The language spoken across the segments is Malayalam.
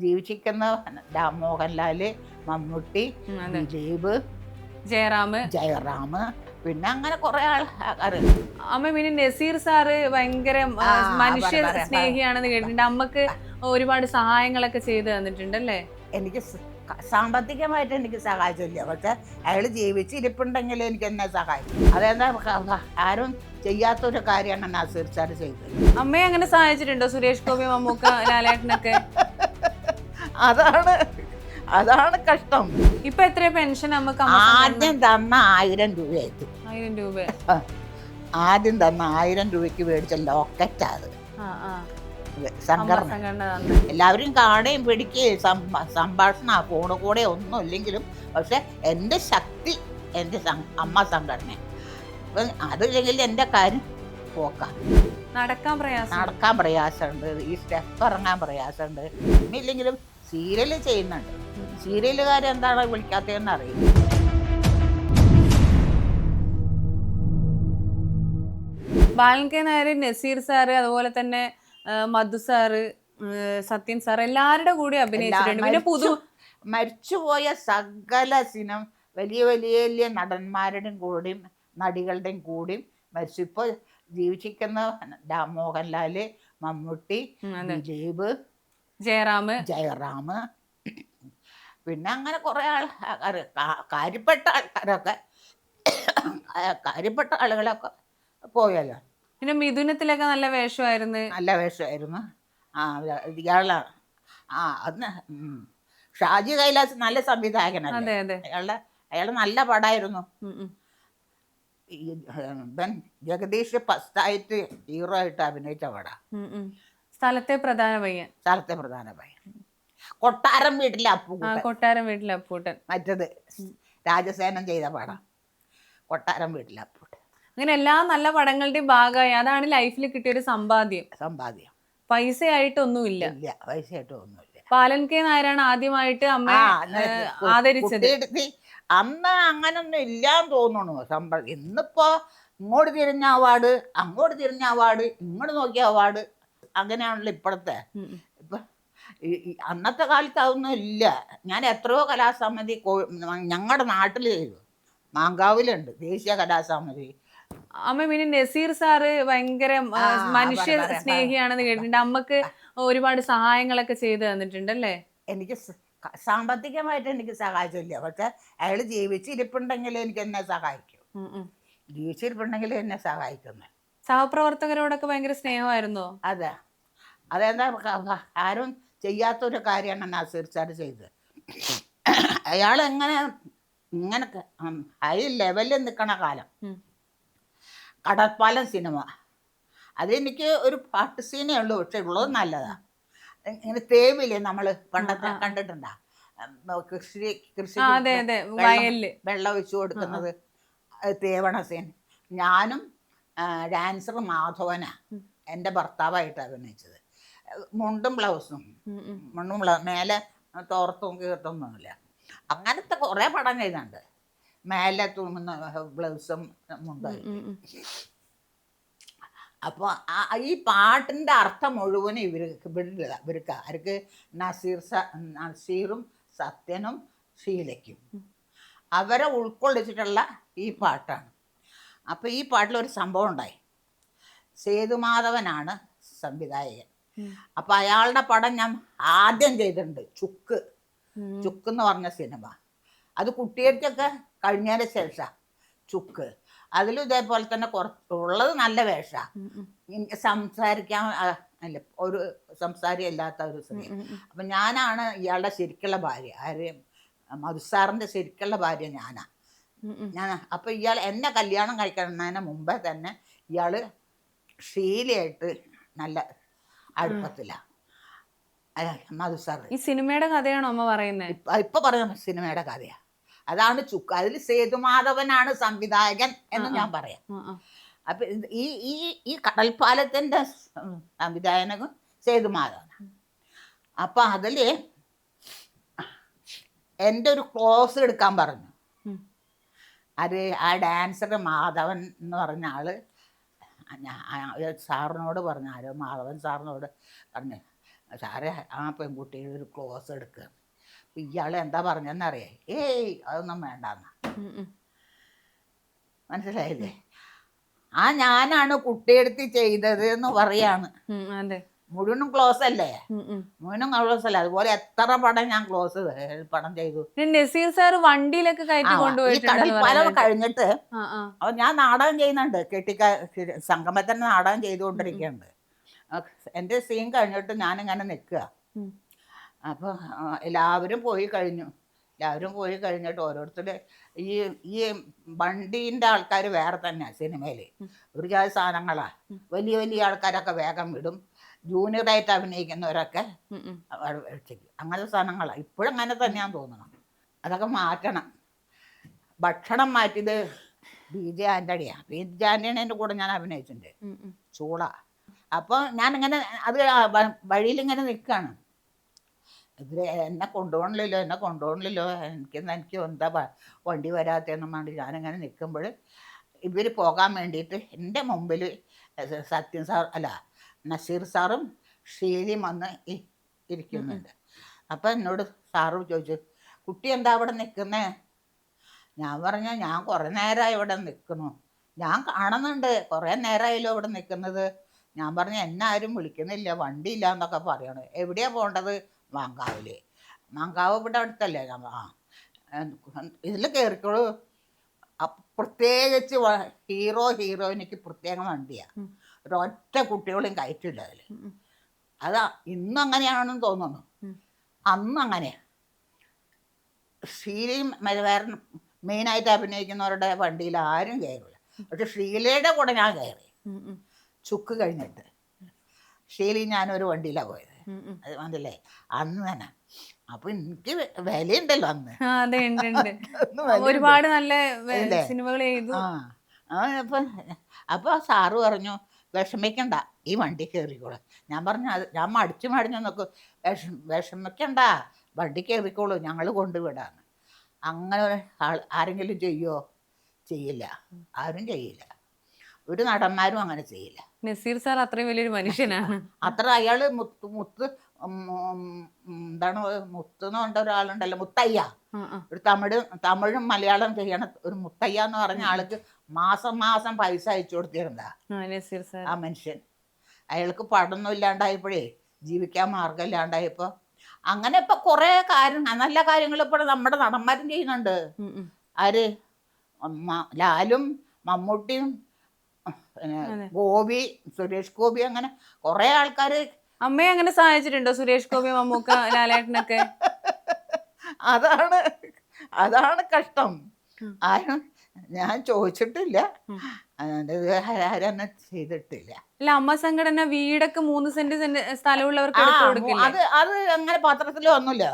ജീവിച്ചിരിക്കുന്ന മോഹൻലാല്, മമ്മൂട്ടി, അതെ. ദിലീപ്, ജയറാം. ജയറാം, പിന്നെ അങ്ങനെ കുറെ ആൾക്കാർ. അമ്മ പിന്നെ നസീർ സാറ് ഭയങ്കര മനുഷ്യ സ്നേഹിയാണെന്ന് കേട്ടിട്ടുണ്ട്. അമ്മക്ക് ഒരുപാട് സഹായങ്ങളൊക്കെ ചെയ്തു തന്നിട്ടുണ്ടല്ലേ? എനിക്ക് സാമ്പത്തികമായിട്ട് എനിക്ക് സഹായിച്ചില്ല, പക്ഷെ അയാൾ ജീവിച്ചിരിപ്പുണ്ടെങ്കിൽ എനിക്ക് എന്നെ സഹായിക്കും. അതെന്താ ആരും ചെയ്യാത്തൊരു കാര്യമാണ് നസീർ സാർ ചെയ്തത്. അമ്മയെ അങ്ങനെ സഹായിച്ചിട്ടുണ്ടോ സുരേഷ് ഗോപി, മമ്മൂക്ക, ലാലേട്ടനൊക്കെ? അതാണ് അതാണ് കഷ്ടം. ഇപ്പൊ എത്ര പെൻഷൻ നമുക്ക്? ആദ്യം തന്ന 1000 രൂപയായിട്ട്. 1000 രൂപ ആദ്യം തന്ന 1000 രൂപയ്ക്ക് മേടിച്ച ലോക്കറ്റാ അത്. സംഘടന എല്ലാവരും കാണുകയും പിടിക്കുകയും സംഭാഷണ ഫോണ് കൂടെ ഒന്നും ഇല്ലെങ്കിലും, പക്ഷെ എൻ്റെ ശക്തി എൻ്റെ അമ്മ സംഘടന. അപ്പം അതില്ലെങ്കിൽ എൻ്റെ കാര്യം പോക്കാം. നടക്കാൻ പ്രയാസമുണ്ട്, ഈ സ്റ്റെപ്പ് ഇറങ്ങാൻ പ്രയാസമുണ്ട്. ഇല്ലെങ്കിലും സീരിയൽ ചെയ്യുന്നുണ്ട്. സീരിയലുകാർ എന്താണ് വിളിക്കാത്തതെന്ന് അറിയില്ല. ബാലൻ കെ നായർ, നസീർ സാറ്, അതുപോലെ തന്നെ മധു സാറ്, സത്യൻ സാർ, എല്ലാവരുടെ കൂടി അഭിനയിച്ചിട്ടുണ്ട്. പിന്നെ മരിച്ചുപോയ സകല സിനിമ വലിയ വലിയ വലിയ നടന്മാരുടെയും കൂടിയും നടികളുടെയും കൂടിയും മരിച്ചു. ഇപ്പോൾ ജീവിച്ചിരിക്കുന്ന മോഹൻലാല്, മമ്മൂട്ടി, ദിലീപ്, ജയറാം, പിന്നെ അങ്ങനെ കുറെ ആൾക്കാർ, കാര്യപ്പെട്ട ആളുകളൊക്കെ പോയല്ലോ. പിന്നെ മിഥുനത്തിലൊക്കെ നല്ല വേഷമായിരുന്നു. ഇയാളാണ് അന്ന് ഷാജി കൈലാസ് നല്ല സംവിധായകനല്ലേ. അയാള് നല്ല പടമായിരുന്നു. ജഗദീഷ് ഫസ്റ്റായിട്ട് ഹീറോ ആയിട്ട് അഭിനയിച്ച പടം സ്ഥലത്തെ പ്രധാന പയ്യൻ. കൊട്ടാരം വീട്ടിലെ അപ്പൂട്ടൻ. മറ്റത് രാജസേനൻ ചെയ്ത പടം കൊട്ടാരം വീട്ടിലെ അപ്പൂട്ടൻ. അങ്ങനെ എല്ലാ നല്ല പടങ്ങളുടെയും ഭാഗമായി. അതാണ് ലൈഫിൽ കിട്ടിയൊരു സമ്പാദ്യം. പൈസയായിട്ടൊന്നുമില്ല. ബാലൻ കെ നായരാണ് ആദ്യമായിട്ട് അമ്മ ആദരിച്ചത്. അന്ന് അങ്ങനൊന്നും ഇല്ലാന്ന് തോന്നുന്നു സമ്പളം. ഇന്നിപ്പോ ഇങ്ങോട്ട് തിരിഞ്ഞ അവാർഡ്, അങ്ങോട്ട് തിരിഞ്ഞ അവാർഡ്, ഇങ്ങോട്ട് നോക്കിയ അവാർഡ്, അങ്ങനെയാണല്ലോ ഇപ്പോഴത്തെ. ഇപ്പൊ അന്നത്തെ കാലത്ത് അതൊന്നും ഇല്ല. ഞാൻ എത്രയോ കലാസമിതി ഞങ്ങളുടെ നാട്ടിൽ ചെയ്തു. മാങ്കാവിലുണ്ട് ദേശീയ കലാസമിതി. അമ്മ പിന്നെ നസീർ സാറ് ഭയങ്കര മനുഷ്യ സ്നേഹിയാണെന്ന് കേട്ടിട്ടുണ്ട്. അമ്മക്ക് ഒരുപാട് സഹായങ്ങളൊക്കെ ചെയ്തു തന്നിട്ടുണ്ടല്ലേ? എനിക്ക് സാമ്പത്തികമായിട്ട് എനിക്ക് സഹായിച്ചില്ല, പക്ഷെ അയാൾ ജീവിച്ചിരിപ്പുണ്ടെങ്കിൽ എനിക്ക് എന്നെ സഹായിക്കും. ജീവിച്ചിരിപ്പുണ്ടെങ്കിൽ എന്നെ സഹായിക്കുന്നു. സഹപ്രവർത്തകരോടൊക്കെ ഭയങ്കര സ്നേഹമായിരുന്നോ? അതെന്താ ആരും ചെയ്യാത്തൊരു കാര്യമാണ് നസീർ സാർ ചെയ്തത്. അയാൾ ഇങ്ങനെ ഹൈ ലെവലിൽ നിൽക്കണ കാലം കടൽപ്പാലം സിനിമ, അതെനിക്ക് ഒരു പാട്ട് സീനേ ഉള്ളൂ, പക്ഷെ ഉള്ളത് നല്ലതാണ്. ഇങ്ങനെ തേവില്ലേ നമ്മൾ പണ്ടത്തെ കണ്ടിട്ടുണ്ടാ, കൃഷി വെള്ളം ഒഴിച്ചു കൊടുക്കുന്നത്, തേവണ സീൻ. ഞാനും ഡാൻസർ മാധവനാ എൻ്റെ ഭർത്താവായിട്ട് അഭിനയിച്ചത്. മുണ്ടും ബ്ലൗസും മേലെ തോർത്തും കീർത്തൊന്നുമില്ല. അങ്ങനത്തെ കുറേ പടം ചെയ്തുണ്ട്. മേലെ തൂങ്ങുന്ന ബ്ലൗസും മുണ്ടായിട്ട്. അപ്പോൾ ഈ പാട്ടിൻ്റെ അർത്ഥം മുഴുവനും ഇവർക്ക് ആർക്ക് നസീറും സത്യനും ഷീലയ്ക്കും അവരെ ഉൾക്കൊള്ളിച്ചിട്ടുള്ള ഈ പാട്ടാണ്. അപ്പോൾ ഈ പാട്ടിലൊരു സംഭവം ഉണ്ടായി. സേതുമാധവനാണ് സംവിധായകൻ. അപ്പോൾ അയാളുടെ പടം ഞാൻ ആദ്യം ചെയ്തിട്ടുണ്ട്, ചുക്ക് എന്ന് പറഞ്ഞ സിനിമ. അത് കുട്ടികൾക്കൊക്കെ കഴിഞ്ഞതിന് ശേഷം ചുക്ക്. അതിലും ഇതേപോലെ തന്നെ ഉള്ളത് നല്ല വേഷമാണ്. സംസാരിക്കാൻ അല്ല, ഒരു സംസാരിയില്ലാത്ത ഒരു സ്ത്രീ. അപ്പം ഞാനാണ് ഇയാളുടെ ശരിക്കുള്ള ഭാര്യ. ആരെയും മധുസാറിൻ്റെ ശരിക്കുള്ള ഭാര്യ ഞാനാണ്. അപ്പം ഇയാൾ എന്നെ കല്യാണം കഴിക്കുന്നതിന് മുമ്പേ തന്നെ ഇയാൾ ഷീലയായിട്ട് നല്ല അടുപ്പത്തിലാണ്. മധുസാർ ഈ സിനിമയുടെ കഥയാണോ അമ്മ പറയുന്നത്? ഇപ്പൊ പറയുന്ന സിനിമയുടെ കഥയാണ്. അതാണ് ചുക്ക്. അതിൽ സേതുമാധവനാണ് സംവിധായകൻ എന്ന് ഞാൻ പറയാം. അപ്പൊ ഈ കടൽപ്പാലത്തിന്റെ സംവിധായകനും സേതുമാധവനാണ്. അപ്പൊ അതില് എൻ്റെ ഒരു ക്ലോസ് എടുക്കാൻ പറഞ്ഞു. അത് ആ ഡാൻസർ മാധവൻ എന്ന് പറഞ്ഞ ആള് സാറിനോട് പറഞ്ഞു, ആരോ മാധവൻ സാറിനോട് പറഞ്ഞു, സാറേ ആ പെൺകുട്ടിയുടെ ഒരു ക്ലോസ് എടുക്കുക. ഇയാൾ എന്താ പറഞ്ഞെന്നറിയേ, ഏയ് അതൊന്നും വേണ്ടെന്ന്. മനസ്സിലായില്ലേ? ഞാനാണ് കുട്ടിയെടുത്ത് ചെയ്തത് എന്ന് പറയാണ്. മുഴുവനും ക്ലോസ് അല്ലേ, മുഴുവനും ക്ലോസ് അല്ലേ. അതുപോലെ എത്ര പടം ഞാൻ പടം ചെയ്തു. നസീർ സാർ വണ്ടിയിലൊക്കെ കയറ്റി കടൽപ്പാലം കഴിഞ്ഞിട്ട് ഞാൻ നാടകം ചെയ്യുന്നുണ്ട്, സംഗമത്തിന് നാടകം ചെയ്തുകൊണ്ടിരിക്കുന്നുണ്ട്. എൻ്റെ സീൻ കഴിഞ്ഞിട്ട് ഞാനിങ്ങനെ നിൽക്കുക. അപ്പോൾ എല്ലാവരും പോയി കഴിഞ്ഞിട്ട് ഓരോരുത്തർ ഈ വണ്ടീൻ്റെ ആൾക്കാർ വേറെ തന്നെയാണ് സിനിമയിൽ. ഒരു ജാതി സാധനങ്ങളാ. വലിയ വലിയ ആൾക്കാരൊക്കെ വേഗം വിടും, ജൂനിയറായിട്ട് അഭിനയിക്കുന്നവരൊക്കെ അങ്ങനത്തെ സാധനങ്ങളാണ്. ഇപ്പോഴും അങ്ങനെ തന്നെയാന്ന് തോന്നണം. അതൊക്കെ മാറ്റണം. ഭക്ഷണം മാറ്റിയത് BJ ആൻ്റണിയാണ്. BJ ആൻ്റണി എൻ്റെ കൂടെ ഞാൻ അഭിനയിച്ചിട്ടുണ്ട്, ചൂള. അപ്പോൾ ഞാനിങ്ങനെ അത് വഴിയിലിങ്ങനെ നിൽക്കുകയാണ്. ഇത് എന്നെ കൊണ്ടുപോകണില്ലല്ലോ എനിക്ക് എന്താ വണ്ടി വരാത്തതെന്നും വേണ്ടി ഞാനിങ്ങനെ നിൽക്കുമ്പോൾ ഇവർ പോകാൻ വേണ്ടിയിട്ട് എൻ്റെ മുമ്പിൽ നസീർ സാറും ഷീലയും വന്ന് ഇരിക്കുന്നുണ്ട്. അപ്പം എന്നോട് സാറ് ചോദിച്ചു, കുട്ടി എന്താ അവിടെ നിൽക്കുന്നേ? ഞാൻ പറഞ്ഞു, ഞാൻ കുറേ നേരമായി ഇവിടെ നിൽക്കുന്നു, ഞാൻ കാണുന്നുണ്ട്, കുറേ നേരമായല്ലോ ഇവിടെ നിൽക്കുന്നത്. ഞാൻ പറഞ്ഞു, എന്നെ ആരും വിളിക്കുന്നില്ല, വണ്ടിയില്ല എന്നൊക്കെ പറയണു. എവിടെയാണ് പോകേണ്ടത്? മാങ്കാവ് ഇവിടെ അടുത്തല്ലേ? ഇതിൽ കയറിക്കോളൂ. പ്രത്യേകിച്ച് ഹീറോയിനിക്ക് പ്രത്യേകം വണ്ടിയാണ്, ഒരൊറ്റ കുട്ടികളെയും കയറ്റില്ല അതിൽ. അതാ ഇന്നും അങ്ങനെയാണെന്ന് തോന്നുന്നു, അന്നും അങ്ങനെയാണ്. ഷീലയും വേറെ മെയിനായിട്ട് അഭിനയിക്കുന്നവരുടെ വണ്ടിയിൽ ആരും കയറില്ല. പക്ഷെ ഷീലയുടെ കൂടെ ഞാൻ കയറി, ചുക്ക് കഴിഞ്ഞിട്ട്. ഷീലയും ഞാനൊരു വണ്ടിയിലാണ് പോയത്, അത് മനസ്സിലേ, അന്ന് തന്നെ. അപ്പൊ എനിക്ക് വിലയുണ്ടല്ലോ അന്ന്. ഒരുപാട് നല്ല സിനിമകൾ ചെയ്തു. അപ്പൊ സാറ് പറഞ്ഞു, വിഷമിക്കണ്ട, ഈ വണ്ടി കയറിക്കോളൂ. ഞാൻ പറഞ്ഞു, ഞാൻ മടിച്ചു നോക്കും, വിഷമിക്കണ്ട, വണ്ടി കയറിക്കോളൂ, ഞങ്ങൾ കൊണ്ടുവിടാന്ന്. അങ്ങനെ ആരെങ്കിലും ചെയ്യുമോ? ചെയ്യില്ല, ആരും ചെയ്യില്ല, ഒരു നടന്മാരും അങ്ങനെ ചെയ്യില്ല. നസീർ സാർ അത്രയും വലിയൊരു മനുഷ്യനാണ്. അത്ര അയാള് മുത്ത് എന്താണ് മുത്തെന്ന് പറഞ്ഞ ഒരാളുണ്ടല്ലോ, മുത്തയ്യ. ഒരു തമിഴും മലയാളം ചെയ്യണ ഒരു മുത്തയ്യ എന്ന് പറഞ്ഞ ആൾക്ക് മാസം പൈസ അയച്ചു കൊടുത്തിരുന്നാ ആ മനുഷ്യൻ. അയാൾക്ക് പടമൊന്നും ഇല്ലാണ്ടായപ്പോഴേ, ജീവിക്കാൻ മാർഗം ഇല്ലാണ്ടായപ്പോ, അങ്ങനെ ഇപ്പൊ കുറെ നല്ല കാര്യങ്ങൾ ഇപ്പോൾ നമ്മുടെ നടന്മാരും ചെയ്യുന്നുണ്ട്. ആര്? ലാലും മമ്മൂട്ടിയും ഗോപി, സുരേഷ് ഗോപി, അങ്ങനെ കുറെ ആൾക്കാര്. അമ്മയെ അങ്ങനെ സഹായിച്ചിട്ടുണ്ടോ സുരേഷ് ഗോപി, മമ്മൂക്ക, ലാലേട്ടനൊക്കെ? അതാണ് കഷ്ടം. ആരും ഞാൻ ചോദിച്ചിട്ടില്ല, ആരൊന്നും ചെയ്തിട്ടില്ല. അല്ല, അമ്മ സംഘടന വീടൊക്കെ 3 സെന്റ് സ്ഥലമുള്ളവർക്ക് അത് അങ്ങനെ പത്രത്തിൽ വന്നില്ല.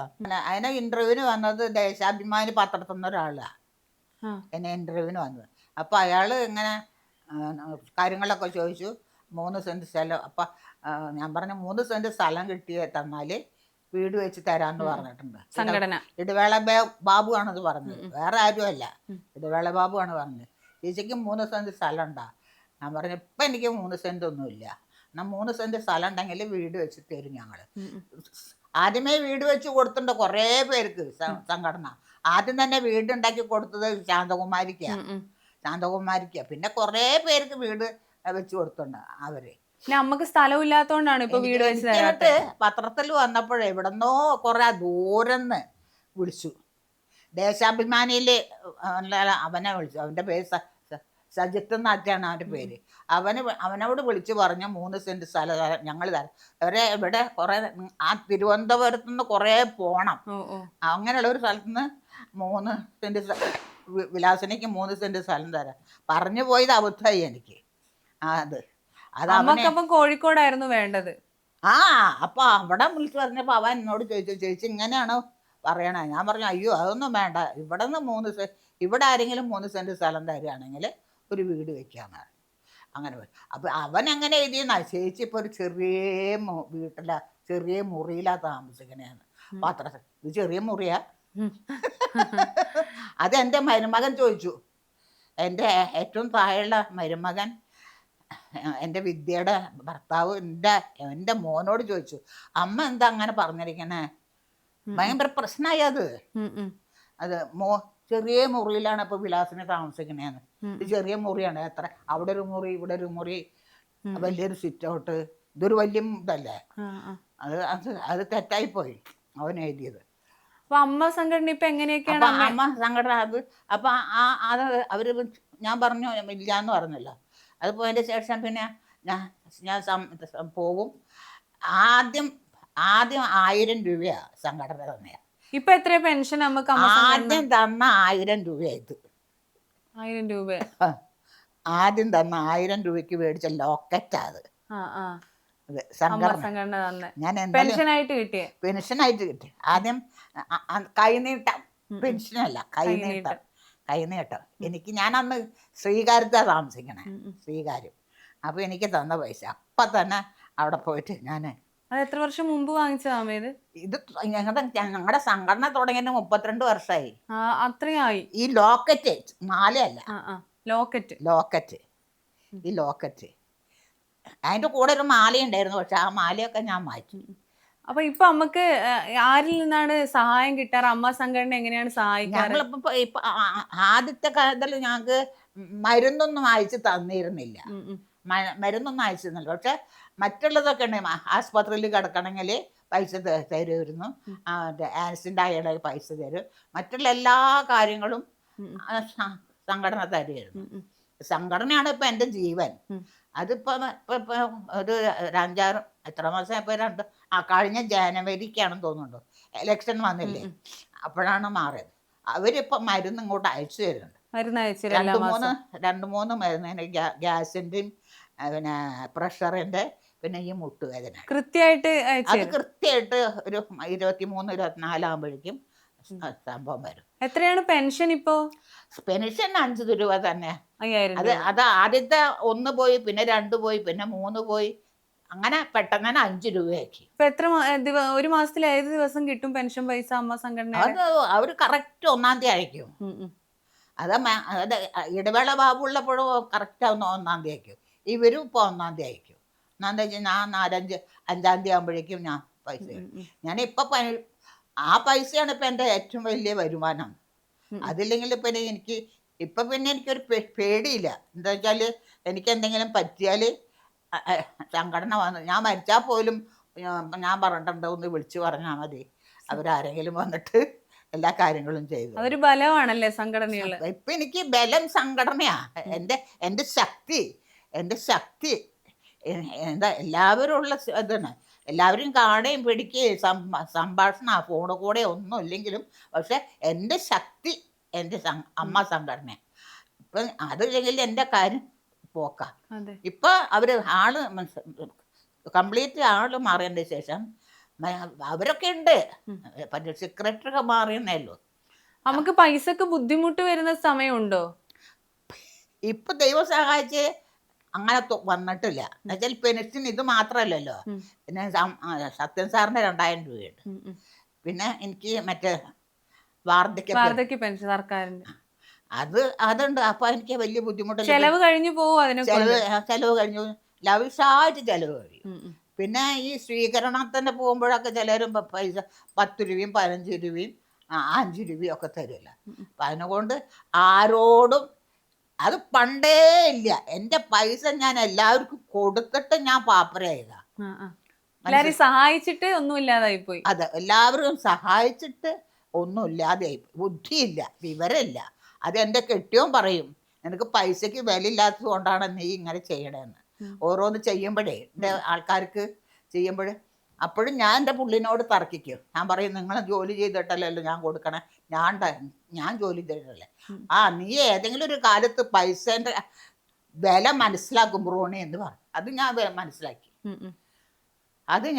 അതിനെ ഇന്റർവ്യൂവിന് വന്നത് ദേശാഭിമാനി പത്രത്തിൽ നിന്ന് ഒരാളാ എന്നെ ഇന്റർവ്യൂവിന് വന്നത്. അപ്പൊ അയാള് ഇങ്ങനെ കാര്യങ്ങളൊക്കെ ചോദിച്ചു. 3 സെന്റ് സ്ഥലം. അപ്പം ഞാൻ പറഞ്ഞു, 3 സെന്റ് സ്ഥലം തന്നാല് വീട് വെച്ച് തരാമെന്ന് പറഞ്ഞിട്ടുണ്ട്. സംഘടന ഇടവേള ബാബു ആണത് പറഞ്ഞത്, വേറെ ആരുമല്ല, ഇടവേള ബാബു ആണ് പറഞ്ഞത്. ചേച്ചിക്ക് 3 സെന്റ് സ്ഥലം ഉണ്ടാ? ഞാൻ പറഞ്ഞു, ഇപ്പം എനിക്ക് 3 സെന്റ് ഒന്നുമില്ല, എന്നാൽ 3 സെന്റ് സ്ഥലം ഉണ്ടെങ്കിൽ വീട് വെച്ച് തരും ഞങ്ങൾ. ആദ്യമേ വീട് വെച്ച് കൊടുത്തിട്ടുണ്ട് കുറേ പേർക്ക് സംഘടന. ആദ്യം തന്നെ വീടുണ്ടാക്കി കൊടുത്തത് ശാന്തകുമാരിക്കാ. പിന്നെ കുറേ പേർക്ക് വീട് വെച്ച് കൊടുത്തിട്ടുണ്ട് അവര്. നമുക്ക് സ്ഥലമില്ലാത്തോണ്ടാണ് ഇപ്പൊ വീട് വെച്ച്. പത്രത്തിൽ വന്നപ്പോഴേ എവിടെന്നോ കുറെ ദൂരന്ന് വിളിച്ചു. ദേശാഭിമാനിയില് അവനെ വിളിച്ചു, അവന്റെ പേര് സജിത്ത് എന്നാറ്റാണ് അവന്റെ പേര്. അവനോട് വിളിച്ചു പറഞ്ഞു, 3 സെന്റ് സ്ഥലം ഞങ്ങൾ തരാം. ഇവിടെ കുറെ തിരുവനന്തപുരത്ത് നിന്ന് കുറെ പോണം, അങ്ങനെയുള്ള ഒരു സ്ഥലത്തുനിന്ന് 3 സെന്റ് വിലാസനയ്ക്ക് 3 സെന്റ് സ്ഥലം തരാം പറഞ്ഞു പോയത് അബദ്ധമായി എനിക്ക്. അത് കോഴിക്കോടായിരുന്നു വേണ്ടത്. അപ്പൊ അവിടെ വിളിച്ചു പറഞ്ഞപ്പോ അവൻ എന്നോട് ചോദിച്ചു, ചേച്ചി ഇങ്ങനെയാണോ പറയണേ? ഞാൻ പറഞ്ഞു, അയ്യോ അതൊന്നും വേണ്ട, ഇവിടെ നിന്ന് ഇവിടെ ആരെങ്കിലും 3 സെന്റ് സ്ഥലം തരികയാണെങ്കിൽ ഒരു വീട് വെക്കാന്ന്. അങ്ങനെ അപ്പൊ അവൻ എങ്ങനെ എഴുതിയെന്നാ, ചേച്ചി ഇപ്പൊ ഒരു ചെറിയ ചെറിയ മുറിയിലാ താമസിക്കണേന്ന് പത്രത്തിൽ. ഇത് ചെറിയ മുറിയാ? അത് എൻ്റെ മരുമകൻ ചോദിച്ചു. എൻ്റെ ഏറ്റവും താഴെയുള്ള മരുമകൻ എൻ്റെ വിദ്യയുടെ ഭർത്താവ് എൻ്റെ മോനോട് ചോദിച്ചു, അമ്മ എന്താ അങ്ങനെ പറഞ്ഞിരിക്കണേ? ഭയങ്കര പ്രശ്നമായി അത്. അത് ചെറിയ മുറിയിലാണ് ഇപ്പൊ വിലാസിനെ താമസിക്കണേന്ന്. ഇത് ചെറിയ മുറിയാണ്, എത്ര അവിടെ ഒരു മുറി ഇവിടെ ഒരു മുറി, വലിയൊരു സിറ്റ് ഔട്ട്, ഇതൊരു വലിയ ഇതല്ലേ. അത് തെറ്റായിപ്പോയി അവൻ എഴുതിയത്. അമ്മ സംഘടന ഇപ്പൊ എങ്ങനെയൊക്കെയാണ്? അമ്മ സംഘടന അപ്പൊ അത് അവര് ഞാൻ പറഞ്ഞു ഇല്ലാന്ന് പറഞ്ഞല്ലോ. അത് പോയതിന്റെ ശേഷം പിന്നെ ഞാൻ പോകും. ആദ്യം 1000 രൂപയാ സംഘടന തന്നെ. ഇപ്പൊ എത്ര പെൻഷൻ നമുക്ക്? ആദ്യം തന്ന 1000 രൂപയായത്. 1000 രൂപ ആദ്യം തന്ന 1000 രൂപയ്ക്ക് മേടിച്ച ലോക്കറ്റാ അത്. സംഘടന ഞാൻ പെൻഷനായിട്ട് കിട്ടി. ആദ്യം കൈനീട്ടം, പെൻഷനല്ല, കൈനീട്ടം. ഞാൻ അന്ന് ശ്രീകാര്യത്താ താമസിക്കണേ, ശ്രീകാര്യം. അപ്പൊ എനിക്ക് തന്ന പൈസ അപ്പൊ തന്നെ അവിടെ പോയിട്ട് ഞാൻ. അത് എത്ര വർഷം മുമ്പ് വാങ്ങിച്ചതാമേ ഇത്? ഇത് ഞങ്ങളുടെ സംഘടന തുടങ്ങിയിട്ട് 32 വർഷമായി. അത്രയായി. ഈ ലോക്കറ്റ്, മാലയല്ല, ലോക്കറ്റ്. ഈ ലോക്കറ്റ് അതിന്റെ കൂടെ ഒരു മാലയുണ്ടായിരുന്നു, പക്ഷെ ആ മാലയൊക്കെ ഞാൻ മാറ്റി. അപ്പൊ ഇപ്പൊ നമുക്ക് ആരിൽ നിന്നാണ് സഹായം കിട്ടാറ്? അമ്മ സംഘടന എങ്ങനെയാണ് സഹായിക്കാറ്? ഇപ്പൊ ആദ്യത്തെ കാലത്തിൽ ഞങ്ങൾക്ക് മരുന്നൊന്നും അയച്ചു തന്നിരുന്നില്ല, മരുന്നൊന്നും അയച്ചിരുന്നില്ല. പക്ഷെ മറ്റുള്ളതൊക്കെ ഉണ്ട്, ആസ്പത്രിയിൽ കിടക്കണമെങ്കിൽ പൈസ തരുമായിരുന്നു, ആക്സിഡന്റ് ആയാൽ പൈസ തരും, മറ്റുള്ള എല്ലാ കാര്യങ്ങളും സംഘടന തരുമായിരുന്നു. സംഘടനയാണ് ഇപ്പൊ എൻ്റെ ജീവൻ. അതിപ്പോ ഒരു 5-6 എത്ര മാസം ഇപ്പൊ കഴിഞ്ഞ ജനുവരിക്കാണെന്ന് തോന്നുന്നുണ്ടോ ഇലക്ഷൻ വന്നില്ലേ, അപ്പോഴാണ് മാറിയത്. അവരിപ്പോ മരുന്ന് ഇങ്ങോട്ട് അയച്ചു തരുന്നുണ്ട്. 2-3 മരുന്ന്, ഗ്യാസിന്റെയും പിന്നെ പ്രഷറിന്റെ, പിന്നെ ഈ മുട്ടുവേദന കൃത്യമായിട്ട് അത് കൃത്യമായിട്ട് ഒരു 23-24 ആകുമ്പോഴേക്കും സംഭവം വരും. എത്രയാണ് പെൻഷൻ ഇപ്പോ? പെൻഷൻ 5 രൂപ തന്നെ. 5000. അത് ആദ്യത്തെ 1 പോയി, പിന്നെ 2 പോയി, പിന്നെ 3 പോയി, അങ്ങനെ പെട്ടെന്ന് തന്നെ 5 രൂപയാക്കി. ഇപ്പൊ എത്ര ഒരു മാസത്തിൽ ഏത് ദിവസം കിട്ടും പെൻഷൻ പൈസ അമ്മ സംഘടന? അത് അവര് കറക്റ്റ് 1-ാം തീയതി അയക്കും. അത് ഇടവേള ബാബു ഉള്ളപ്പോഴും കറക്റ്റ് 1-ാം തീയതി അയക്കും. ഇവരും ഇപ്പൊ 1-ാം തീയതി അയക്കും. 1-ാം തീയതി ഞാൻ 4-5-5-ാം തീയതി ആകുമ്പോഴേക്കും ഞാൻ പൈസ ഞാനിപ്പൊ ആ പൈസയാണ് ഇപ്പൊ എൻ്റെ ഏറ്റവും വലിയ വരുമാനം. അതില്ലെങ്കിൽ പിന്നെ എനിക്കൊരു പേടിയില്ല. എന്താ വെച്ചാൽ എനിക്ക് എന്തെങ്കിലും പറ്റിയാൽ സംഘടന വന്ന് ഞാൻ മരിച്ചാൽ പോലും ഞാൻ പറഞ്ഞിട്ടുണ്ട്, ഒന്ന് വിളിച്ചു പറഞ്ഞാൽ മതി, അവരാരെങ്കിലും വന്നിട്ട് എല്ലാ കാര്യങ്ങളും ചെയ്തു. അതൊരു ബലമാണല്ലേ സംഘടനകൾ. ഇപ്പൊ എനിക്ക് ബലം സംഘടനയാ. എൻ്റെ ശക്തി എന്താ എല്ലാവരും ഉള്ള ഇതാണ്. എല്ലാവരും കാണുകയും പിടിക്കുകയും സംഭാഷണ ഫോണ് കൂടെ ഒന്നും ഇല്ലെങ്കിലും, പക്ഷെ എൻ്റെ ശക്തി എൻ്റെ അമ്മ സംഘടന. ഇപ്പം അതില്ലെങ്കിൽ എൻ്റെ കാര്യം പോക്ക. ഇപ്പൊ അവര് കംപ്ലീറ്റ് ആള് മാറിയതിന്റെ ശേഷം അവരൊക്കെ ഉണ്ട്, സെക്രട്ടറി ഒക്കെ മാറിയെന്നല്ലോ. നമുക്ക് പൈസക്ക് ബുദ്ധിമുട്ട് വരുന്ന സമയമുണ്ടോ? ഇപ്പൊ ദൈവം സഹായിച്ച് അങ്ങനെ വന്നിട്ടില്ല. എന്നുവെച്ചാൽ പെൻഷൻ ഇത് മാത്രമല്ലല്ലോ, പിന്നെ സത്യൻ സാറിന്റെ 2000 രൂപയുണ്ട്, പിന്നെ എനിക്ക് മറ്റേ വാർദ്ധക്യ പെൻഷൻ സർക്കാരിന്റെ അതുണ്ട്. അപ്പൊ എനിക്ക് വലിയ ബുദ്ധിമുട്ടില്ല. ചെലവ് കഴിഞ്ഞു പോകും. ചെലവ് കഴിഞ്ഞു, ലവിഷായിട്ട് ചെലവ് കഴിയും. പിന്നെ ഈ സ്വീകരണത്തിന് പോകുമ്പോഴൊക്കെ ചിലരും പൈസ 10 രൂപയും 15 രൂപയും 5 രൂപയും ഒക്കെ തരില്ല. അപ്പൊ അതിനെക്കൊണ്ട് ആരോടും അത് പണ്ടേ ഇല്ല. എൻ്റെ പൈസ ഞാൻ എല്ലാവർക്കും കൊടുത്തിട്ട് ഞാൻ പാപ്പരയായതാ. സഹായിച്ചിട്ട് ഒന്നും ഇല്ലാതായി പോയി. അതെ, എല്ലാവരും സഹായിച്ചിട്ട് ഒന്നും ഇല്ലാതെയായി. ബുദ്ധിയില്ല, വിവരമില്ല. അത് എൻ്റെ കെട്ടിയോൻ പറയും, നിനക്ക് പൈസക്ക് വില ഇല്ലാത്തത് കൊണ്ടാണ് നീ ഇങ്ങനെ ചെയ്യണേന്ന്. ഓരോന്ന് ചെയ്യുമ്പോഴേ എൻ്റെ ആൾക്കാർക്ക് ചെയ്യുമ്പോഴേ അപ്പോഴും ഞാൻ എൻ്റെ പുള്ളിനോട് തർക്കിക്കും. ഞാൻ പറയും, നിങ്ങൾ ജോലി ചെയ്തിട്ടല്ലല്ലോ ഞാൻ കൊടുക്കണേ, ഞാൻ ജോലി ചെയ്തിട്ടല്ലേ. നീ ഏതെങ്കിലും ഒരു കാലത്ത് പൈസേൻ്റെ വില മനസ്സിലാക്കും ബ്രോണി എന്ന് പറഞ്ഞു. അത്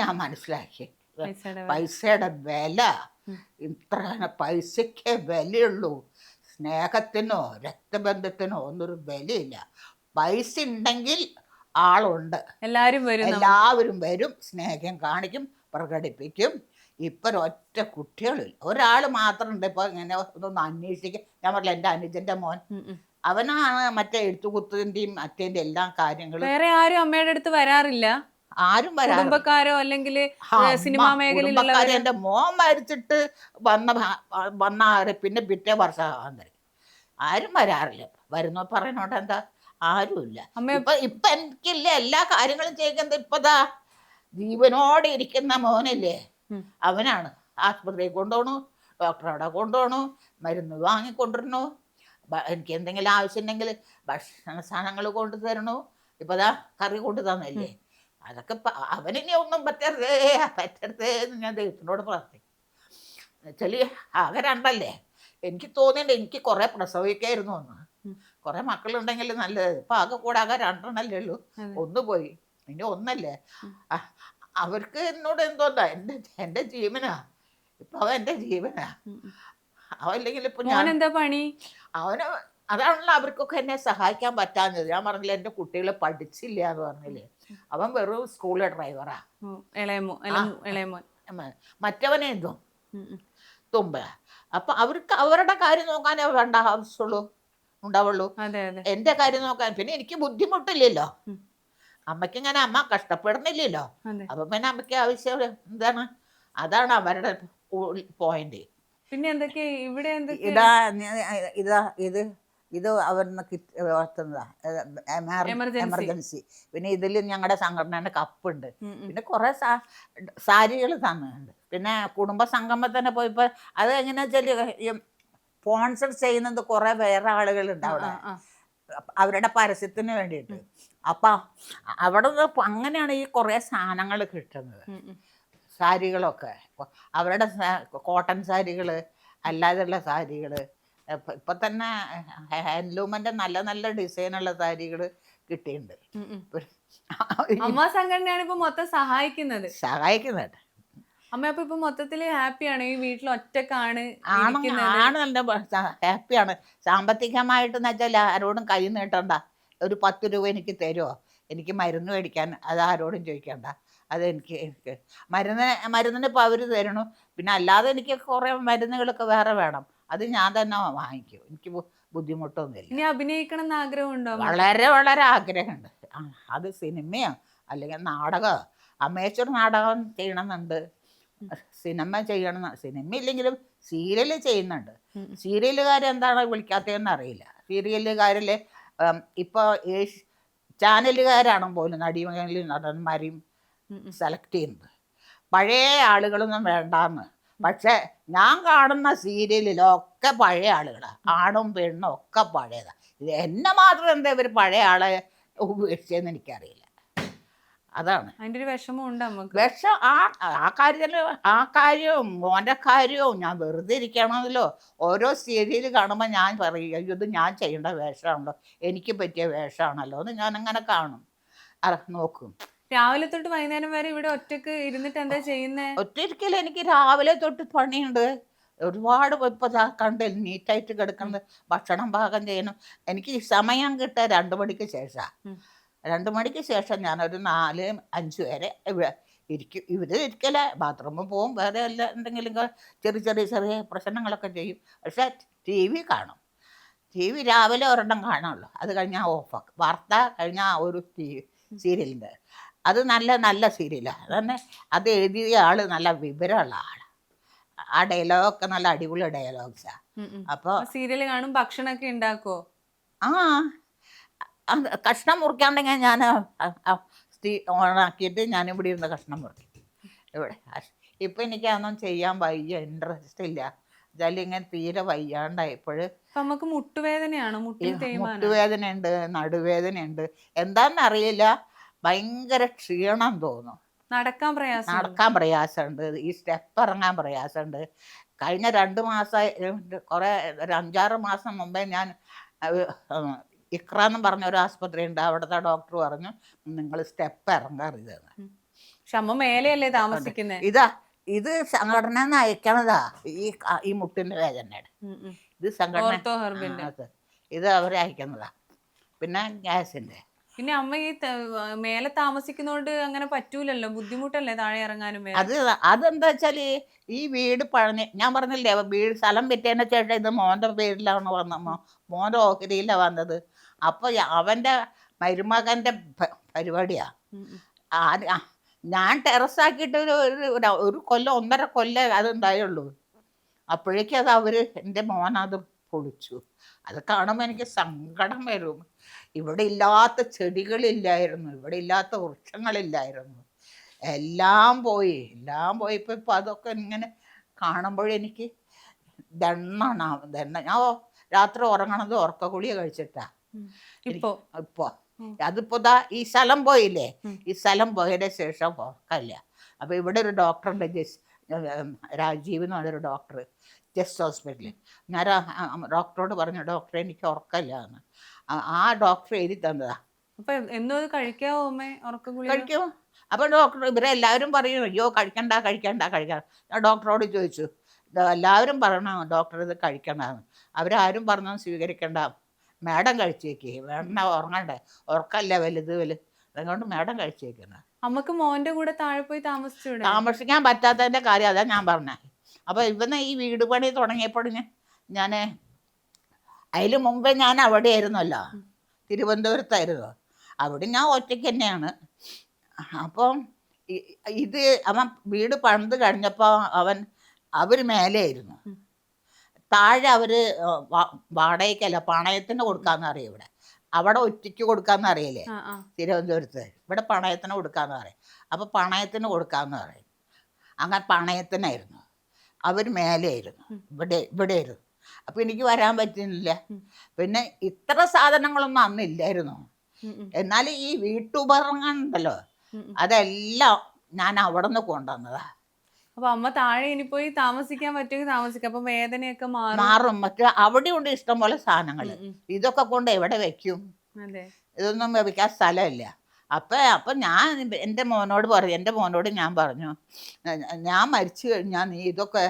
ഞാൻ മനസ്സിലാക്കി. പൈസയുടെ വില ഇത്ര, പൈസയ്ക്ക് വിലയുള്ളൂ, സ്നേഹത്തിനോ രക്തബന്ധത്തിനോ ഒന്നൊരു വിലയില്ല. പൈസ ഉണ്ടെങ്കിൽ ആളുണ്ട്, എല്ലാവരും വരും, സ്നേഹം കാണിക്കും, പ്രകടിപ്പിക്കും. ഇപ്പൊ ഒറ്റ കുട്ടികളില്ല, ഒരാൾ മാത്രം ഉണ്ട് ഇപ്പൊ ഇങ്ങനെ ഒന്നൊന്ന് അന്വേഷിക്കും. ഞാൻ പറഞ്ഞില്ല, എൻ്റെ അനുജന്റെ മോൻ അവനാണ് മറ്റേ എഴുത്തുകുത്തിന്റെയും മറ്റേന്റെ എല്ലാ കാര്യങ്ങളും. വേറെ ആരും അമ്മയുടെ അടുത്ത് വരാറില്ല? ആരും വരാറില്ല. കുടുംബക്കാരോ അല്ലെങ്കിൽ സിനിമാ മേഖലയിലുള്ളവര്? കുടുംബക്കാരെ എന്റെ മോൻ മരിച്ചിട്ട് വന്ന ആര് പിന്നെ പിറ്റേ വർഷം ആരും വരാറില്ല. വരുന്ന പറയുന്നോണ്ട് എന്താ, ആരുമില്ല. ഇപ്പൊ എനിക്കില്ല എല്ലാ കാര്യങ്ങളും ചെയ്യുന്നത്. ഇപ്പതാ ജീവനോടെ ഇരിക്കുന്ന മോനല്ലേ, അവനാണ് ആശുപത്രിയിൽ കൊണ്ടുപോകണു, ഡോക്ടറവിടെ കൊണ്ടുപോകണു, മരുന്ന് വാങ്ങിക്കൊണ്ടിരുന്നു, എനിക്ക് എന്തെങ്കിലും ആവശ്യമുണ്ടെങ്കിൽ ഭക്ഷണ സാധനങ്ങൾ കൊണ്ടു തരണു. ഇപ്പതാ കറി കൊണ്ടു തന്നല്ലേ. അതൊക്കെ അവനിനി ഒന്നും പറ്റരുതേ എന്ന് ഞാൻ ദൈവത്തിനോട് പ്രാർത്ഥിക്കും. എന്നുവെച്ചാൽ ആകെ രണ്ടല്ലേ. എനിക്ക് തോന്നിയിട്ടുണ്ട് എനിക്ക് കുറെ പ്രസവിക്കായിരുന്നു ഒന്ന്. കുറെ മക്കളുണ്ടെങ്കിൽ നല്ലത്. ഇപ്പൊ ആകെ രണ്ടെണ്ണല്ലേ ഉള്ളൂ. ഒന്ന് പോയി, ഇനി ഒന്നല്ലേ. അവർക്ക് എന്നോട് എന്തോന്നാ, എന്റെ ജീവനാ ഇപ്പൊ. അവൻ എന്റെ ജീവനാ. അവല്ലെങ്കിൽ ഇപ്പൊ ഞാൻ എന്താ പണി? അവന് അതാണല്ലോ അവർക്കൊക്കെ എന്നെ സഹായിക്കാൻ പറ്റാഞ്ഞത്. ഞാൻ പറഞ്ഞില്ല എന്റെ കുട്ടികളെ പഠിച്ചില്ല എന്ന് പറഞ്ഞില്ലേ. അവൻ വെറും സ്കൂളിലെ ഡ്രൈവറാ, മറ്റവനെ എന്തോ തുമ്പ. അപ്പൊ അവർക്ക് അവരുടെ കാര്യം നോക്കാനേ വേണ്ട ആവശ്യമുള്ളൂ ഉണ്ടാവുള്ളൂ. എന്റെ കാര്യം നോക്കാൻ പിന്നെ എനിക്ക് ബുദ്ധിമുട്ടില്ലല്ലോ. അമ്മയ്ക്ക് ഇങ്ങനെ അമ്മ കഷ്ടപ്പെടുന്നില്ലല്ലോ. അപ്പൊ പിന്നെ അമ്മയ്ക്ക് ആവശ്യം എന്താണ്, അതാണ് അവരുടെ പോയിന്റ്. പിന്നെ എന്തൊക്കെ ഇവിടെ ഇത് അവരിന്ന് വളർത്തുന്നതാ എമർജൻസി. പിന്നെ ഇതിൽ ഞങ്ങളുടെ സംഘടനയുടെ കപ്പുണ്ട്. പിന്നെ കുറെ സാരികൾ തന്നിട്ടുണ്ട്. പിന്നെ കുടുംബ സംഗമത്തിന് പോയപ്പോ അത് എങ്ങനെയാ വെച്ചാൽ സ്പോൺസർ ചെയ്യുന്നത് കുറെ വേറെ ആളുകളുണ്ട് അവിടെ, അവരുടെ പരസ്യത്തിന് വേണ്ടിയിട്ട്. അപ്പൊ അവിടെ നിന്ന് അങ്ങനെയാണ് ഈ കുറെ സാധനങ്ങൾ കിട്ടുന്നത്. സാരികളൊക്കെ അവരുടെ കോട്ടൺ സാരികൾ, അല്ലാതെയുള്ള സാരികൾ. ഇപ്പൊ തന്നെ ഹാൻഡ്ലൂമിന്റെ നല്ല നല്ല ഡിസൈനുള്ള സാരികൾ കിട്ടിയിട്ടുണ്ട്. അമ്മ സംഘടനയാണ് ഇപ്പൊ മൊത്തം സഹായിക്കുന്നുണ്ട്. അമ്മ അപ്പൊ ഇപ്പൊ മൊത്തത്തില് ഹാപ്പിയാണ്? ഈ വീട്ടിൽ ഒറ്റക്കാണ് നല്ല ഹാപ്പിയാണ്. സാമ്പത്തികമായിട്ടെന്ന് വെച്ചാൽ ആരോടും കൈ നീട്ടണ്ട. ഒരു 10 രൂപ എനിക്ക് തരുമോ, എനിക്ക് മരുന്ന് മേടിക്കാൻ, അത് ആരോടും ചോദിക്കണ്ട. എനിക്ക് മരുന്നിന് ഇപ്പോൾ അവർ തരണു. പിന്നെ അല്ലാതെ എനിക്ക് കുറേ മരുന്നുകളൊക്കെ വേറെ വേണം, അത് ഞാൻ തന്നെ വാങ്ങിക്കും. എനിക്ക് ബുദ്ധിമുട്ടൊന്നുമില്ല. ഇനി അഭിനയിക്കണം എന്ന് ആഗ്രഹമുണ്ടോ? വളരെ വളരെ ആഗ്രഹമുണ്ട്. അത് സിനിമയോ അല്ലെങ്കിൽ നാടകമോ, അമേച്ചർ നാടകം ചെയ്യണമെന്നുണ്ട്, സിനിമ ചെയ്യണം. സിനിമ ഇല്ലെങ്കിലും സീരിയൽ ചെയ്യുന്നുണ്ട്. സീരിയലുകാരെന്താണ് വിളിക്കാത്തതെന്ന് അറിയില്ല. സീരിയലുകാരിൽ ഇപ്പോൾ ചാനലുകാരാണ് പോലും നടന്മാരെയും സെലക്ട് ചെയ്യുന്നത്. പഴയ ആളുകളൊന്നും വേണ്ടാന്ന്. പക്ഷെ ഞാൻ കാണുന്ന സീരിയലിലൊക്കെ പഴയ ആളുകളാണ്, ആണും പെണ്ണും ഒക്കെ പഴയതാണ്. ഇത് എന്നെ മാത്രം എന്താ ഇവർ പഴയ ആളെ ഉപേക്ഷിച്ചെന്ന് എനിക്കറിയില്ല. അതാണ് അതിൻ്റെ ഒരു വിഷമമുണ്ട് നമുക്ക്. ആ കാര്യവും മോൻ്റെ കാര്യവും ഞാൻ വെറുതെ ഇരിക്കണമല്ലോ. ഓരോ സീരിയൽ കാണുമ്പോൾ ഞാൻ പറയും, ഇത് ഞാൻ ചെയ്യേണ്ട വേഷമാണല്ലോ, എനിക്ക് പറ്റിയ വേഷമാണല്ലോ എന്ന് ഞാൻ അങ്ങനെ കാണും, നോക്കും. രാവിലെ തൊട്ട് വൈകുന്നേരം വരെ ഇവിടെ ഒറ്റക്ക് ഇരുന്നിട്ട് എന്താ ചെയ്യുന്നത്? ഒറ്റയ്ക്കൽ എനിക്ക് രാവിലെ തൊട്ട് പണിയുണ്ട് ഒരുപാട്. ഇപ്പൊ കണ്ടില്ല നീറ്റായിട്ട് കിടക്കുന്നത്, ഭക്ഷണം പാകം ചെയ്യണം. എനിക്ക് സമയം കിട്ടുക 2 മണിക്ക് ശേഷമാണ്. 2 മണിക്ക് ശേഷം ഞാനൊരു 4-5 വരെ ഇരിക്കും. ഇരിക്കല ബാത്റൂമിൽ പോവും, വേറെ എല്ലാം എന്തെങ്കിലും ചെറിയ പ്രശ്നങ്ങളൊക്കെ ചെയ്യും. പക്ഷെ TV കാണും. TV രാവിലെ ഒരെണ്ണം കാണുള്ളൂ, അത് കഴിഞ്ഞാൽ ഓഫാക്കും. വാർത്ത കഴിഞ്ഞാൽ ഒരു സീരിയലുണ്ട്, അത് നല്ല സീരിയലാണ്. അതന്നെ അത് എഴുതിയ ആള് നല്ല വിവരമുള്ള ആളാണ്. ആ ഡയലോഗൊക്കെ നല്ല അടിപൊളി ഡയലോഗ്സാ. അപ്പോൾ സീരിയൽ കാണും. ഭക്ഷണമൊക്കെ ഉണ്ടാക്കോ? കഷ്ണം മുറിക്കാണ്ടെങ്കിൽ ഞാൻ ഓണാക്കിയിട്ട് ഞാൻ ഇവിടെ ഇരുന്ന് കഷ്ണം മുറിക്കും. ഇവിടെ ഇപ്പം എനിക്ക് അതൊന്നും ചെയ്യാൻ വയ്യ, ഇൻട്രസ്റ്റ് ഇല്ല. വെച്ചാൽ ഇങ്ങനെ തീരെ വയ്യാണ്ടായപ്പോൾ നമുക്ക് മുട്ടുവേദനയാണ്, മുട്ടുവേദനയുണ്ട്, നടുവേദനയുണ്ട്. എന്താണെന്നറിയില്ല, ഭയങ്കര ക്ഷീണം തോന്നും. നടക്കാൻ പ്രയാസമുണ്ട്, ഈ സ്റ്റെപ്പ് ഇറങ്ങാൻ പ്രയാസമുണ്ട്. കഴിഞ്ഞ 2 മാസമായി, കുറേ ഒരു 5-6 മാസം മുമ്പേ ഞാൻ ഇക്ര എന്ന് പറഞ്ഞ ഒരു ആസ്പത്രി ഉണ്ട്, അവിടുത്തെ ഡോക്ടർ പറഞ്ഞു നിങ്ങൾ സ്റ്റെപ്പ് ഇറങ്ങാറില്ലെന്ന്. പക്ഷെ അമ്മ മേലെയല്ലേ താമസിക്കുന്നത്? ഇത് സംഘടന അയക്കണതാ ഈ മുട്ടിന്റെ വേദനയുടെ. ഇത് സംഘടന, ഇത് അവരെ അയക്കുന്നതാ. പിന്നെ ഗ്യാസിന്റെ പിന്നെ അമ്മ ഈ മേലെ താമസിക്കുന്നോണ്ട് അങ്ങനെ പറ്റൂലല്ലോ, ബുദ്ധിമുട്ടല്ലേ താഴെ ഇറങ്ങാനും മേലെ. അത് അതെന്താ വെച്ചാല് ഈ വീട് പഴഞ്ഞ് ഞാൻ പറഞ്ഞില്ലേ വീട് സ്ഥലം വിറ്റതിന് ശേഷം ഇത് മോൻ്റെ പേരിലാണ് വന്ന മോൻ്റെ ഓഹരിയിലാണ് വന്നത്. അപ്പോൾ അവൻ്റെ മരുമകൻ്റെ പരിപാടിയാ. ഉം, ഉം. ആ, ഞാൻ ടെറസാക്കിയിട്ട് ഒരു കൊല്ലം 1.5 കൊല്ലം അതുണ്ടായുള്ളൂ. അപ്പോഴേക്കും അത് അവർ എൻ്റെ മോനത് പൊളിച്ചു. അത് കാണുമ്പോൾ എനിക്ക് സങ്കടം വരും. ഇവിടെ ഇല്ലാത്ത ചെടികളില്ലായിരുന്നു, ഇവിടെ ഇല്ലാത്ത വൃക്ഷങ്ങളില്ലായിരുന്നു, എല്ലാം പോയി. എല്ലാം പോയപ്പോൾ ഇപ്പം അതൊക്കെ ഇങ്ങനെ കാണുമ്പോഴെനിക്ക് ദണ്ണ ഞാൻ രാത്രി ഉറങ്ങണത് ഉറക്കഗുളിക കഴിച്ചിട്ടാ. ഇപ്പോ ഇപ്പോൾ അതിപ്പോൾ ദാ ഈ സ്ഥലം പോയില്ലേ, ഈ സ്ഥലം പോയതിന് ശേഷം ഉറക്കമില്ല. അപ്പോൾ ഇവിടെ ഒരു ഡോക്ടറുണ്ട്, രാജീവ് എന്ന് പറഞ്ഞൊരു ഡോക്ടർ, ജസ്റ്റ് ഹോസ്പിറ്റലിൽ. ഞാൻ ഡോക്ടറോട് പറഞ്ഞു, ഡോക്ടറെ എനിക്ക് ഉറക്കമില്ല എന്ന്. ആ ഡോക്ടർ എഴുതി തന്നതാ. അപ്പൊ എന്നും അത് കഴിക്കാവോ അമ്മേ, ഉറക്കം ഗുളിക? കഴിക്കും. അപ്പോൾ ഡോക്ടർ ഇവരെല്ലാവരും പറയും അയ്യോ കഴിക്കണ്ട കഴിക്കണ്ട കഴിക്കണം. ഞാൻ ഡോക്ടറോട് ചോദിച്ചു, എല്ലാവരും പറയണം ഡോക്ടർ ഇത് കഴിക്കണമെന്ന്. അവരാരും പറഞ്ഞത് സ്വീകരിക്കണ്ട, മേഡം കഴിച്ചേക്ക്, മേഡം ഉറങ്ങണ്ടേ, ഉറക്കല്ല വലുത് അതുകൊണ്ട് മേഡം കഴിച്ചേക്കണം. അമ്മക്ക് മോന്റെ കൂടെ താഴെ പോയി താമസിച്ചൂടെ? താമസിക്കാൻ പറ്റാത്തതിൻ്റെ കാര്യം അതാ ഞാൻ പറഞ്ഞത്. അപ്പോൾ ഇവന്ന് ഈ വീട് പണി തുടങ്ങിയപ്പോൾ ഞാൻ അതിന് മുമ്പേ ഞാൻ അവിടെ ആയിരുന്നല്ലോ, തിരുവനന്തപുരത്തായിരുന്നു. അവിടെ ഞാൻ ഒറ്റയ്ക്ക് തന്നെയാണ്. അപ്പം ഇത് അവൻ വീട് പണിത് കഴിഞ്ഞപ്പോൾ അവർ മേലെയായിരുന്നു, താഴെ അവർ വാടകയ്ക്കല്ല പണയത്തിന് കൊടുക്കാമെന്ന് അറിയാം. ഇവിടെ അവിടെ ഒറ്റയ്ക്ക് കൊടുക്കാമെന്ന് അറിയില്ലേ തിരുവനന്തപുരത്ത്, ഇവിടെ പണയത്തിന് കൊടുക്കാമെന്ന് പറയും. അപ്പോൾ പണയത്തിന് കൊടുക്കാമെന്ന് പറയും. അങ്ങനെ പണയത്തിനായിരുന്നു, അവർ മേലെയായിരുന്നു, ഇവിടെയായിരുന്നു. അപ്പോൾ എനിക്ക് വരാൻ പറ്റുന്നില്ല. പിന്നെ ഇത്ര സാധനങ്ങളൊന്നും അന്നില്ലായിരുന്നു. എന്നാൽ ഈ വീട്ടുപകരണങ്ങളുണ്ടല്ലോ അതെല്ലാം ഞാൻ അവിടെ നിന്ന് കൊണ്ടുവന്നതാ. അപ്പൊ അമ്മ താഴെ ഇനി പോയി താമസിക്കാൻ പറ്റുമെങ്കിൽ താമസിക്കാം, അപ്പൊ വേദനയൊക്കെ മാറും. മറ്റേ അവിടെ ഉണ്ട് ഇഷ്ടംപോലെ സാധനങ്ങൾ, ഇതൊക്കെ കൊണ്ട് എവിടെ വെക്കും? ഇതൊന്നും വെക്കാൻ സ്ഥലമില്ല. അപ്പം ഞാൻ എൻ്റെ മോനോട് ഞാൻ പറഞ്ഞു, ഞാൻ മരിച്ചു കഴിഞ്ഞാൽ നീ ഇതൊക്കെ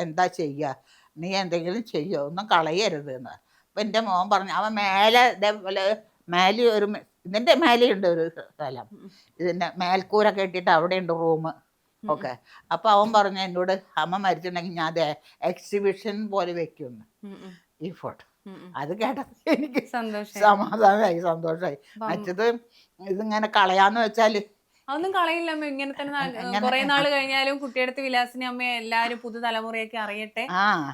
എന്താ ചെയ്യുക, നീ എന്തെങ്കിലും ചെയ്യുമോ, ഒന്നും കളയരുത് എന്ന്. അപ്പം എൻ്റെ മോൻ പറഞ്ഞു, അവൻ മേലെ ഇതേപോലെ ഇതിൻ്റെ മേലെയുണ്ട് ഒരു സ്ഥലം, ഇതിൻ്റെ മേൽക്കൂര കെട്ടിയിട്ട് അവിടെയുണ്ട് റൂം ഒക്കെ. അപ്പോൾ അവൻ പറഞ്ഞു എന്നോട്, അമ്മ മരിച്ചിട്ടുണ്ടെങ്കിൽ ഞാൻ അത് എക്സിബിഷൻ പോലെ വെക്കുന്നു ഈ ഫോട്ടോ. അത് കേട്ടപ്പോൾ എനിക്ക് സമാധാനമായി, സന്തോഷമായി. മറ്റത് ഇതിങ്ങനെ കളയാന്ന് വെച്ചാൽ അതൊന്നും കളയില്ല അമ്മ, ഇങ്ങനെ തന്നെ കുറെ നാള് കഴിഞ്ഞാലും കുട്ടിയടുത്ത് വിലാസിനെ അമ്മ എല്ലാരും പുതുതലമുറയൊക്കെ അറിയട്ടെ.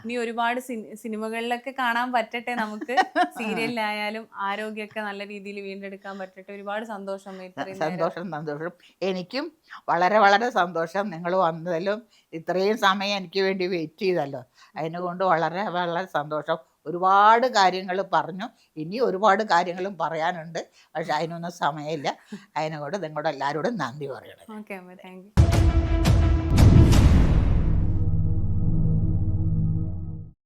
ഇനി ഒരുപാട് സിനിമകളിലൊക്കെ കാണാൻ പറ്റട്ടെ, നമുക്ക് സീരിയലിലായാലും ആരോഗ്യമൊക്കെ നല്ല രീതിയിൽ വീണ്ടെടുക്കാൻ പറ്റട്ടെ. ഒരുപാട് സന്തോഷം. സന്തോഷം. എനിക്കും വളരെ വളരെ സന്തോഷം. നിങ്ങൾ വന്നതിലും ഇത്രയും സമയം എനിക്ക് വേണ്ടി വെയിറ്റ് ചെയ്തല്ലോ, അതിനുകൊണ്ട് വളരെ വളരെ സന്തോഷം. ഒരുപാട് കാര്യങ്ങൾ പറഞ്ഞു, ഇനി ഒരുപാട് കാര്യങ്ങളും പറയാനുണ്ട്, പക്ഷെ അതിനൊന്നും സമയമില്ല. അതിനോട് നിങ്ങളുടെ എല്ലാവരോടും നന്ദി പറയണം. ഓക്കെ അമ്മ, താങ്ക് യു.